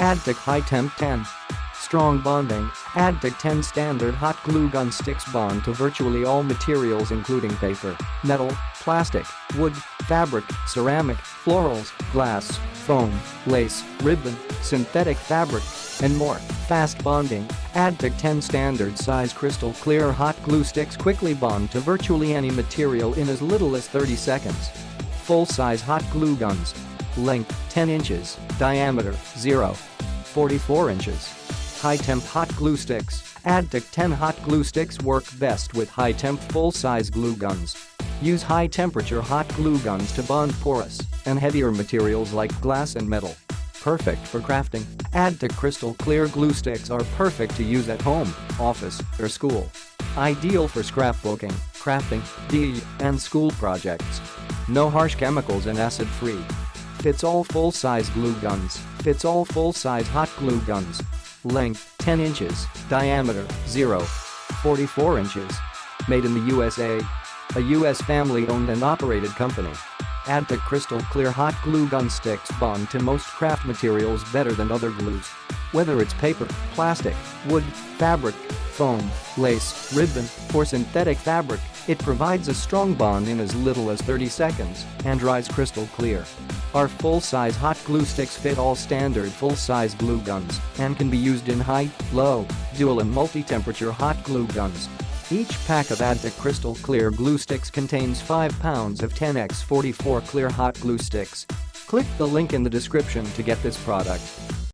AdTech High Temp 10. Strong bonding. AdTech 10 standard hot glue gun sticks bond to virtually all materials including paper, metal, plastic, wood, fabric, ceramic, florals, glass, foam, lace, ribbon, synthetic fabric, and more. Fast bonding. AdTech 10 standard size crystal clear hot glue sticks quickly bond to virtually any material in as little as 30 seconds. Full-size hot glue guns. Length 10 inches, diameter 0.44 inches. High temp hot glue sticks. AdTech 10 hot glue sticks work best with high temp full-size glue guns. Use high temperature hot glue guns to bond porous and heavier materials like glass and metal. Perfect for crafting. AdTech crystal clear glue sticks are perfect to use at home, office, or school. Ideal for scrapbooking, crafting, DIY, and school projects. No harsh chemicals and acid-free. Fits all full-size glue guns. Fits all full-size hot glue guns. Length 10 inches, diameter 0.44 inches. Made in the USA. A US family-owned and operated company. AdTech crystal clear hot glue gun sticks bond to most craft materials better than other glues. Whether it's paper, plastic, wood, fabric, foam, lace, ribbon, or synthetic fabric, it provides a strong bond in as little as 30 seconds and dries crystal clear. Our full-size hot glue sticks fit all standard full-size glue guns and can be used in high, low, dual and multi-temperature hot glue guns. Each pack of AdTech crystal clear glue sticks contains 5 pounds of 10x44 clear hot glue sticks. Click the link in the description to get this product.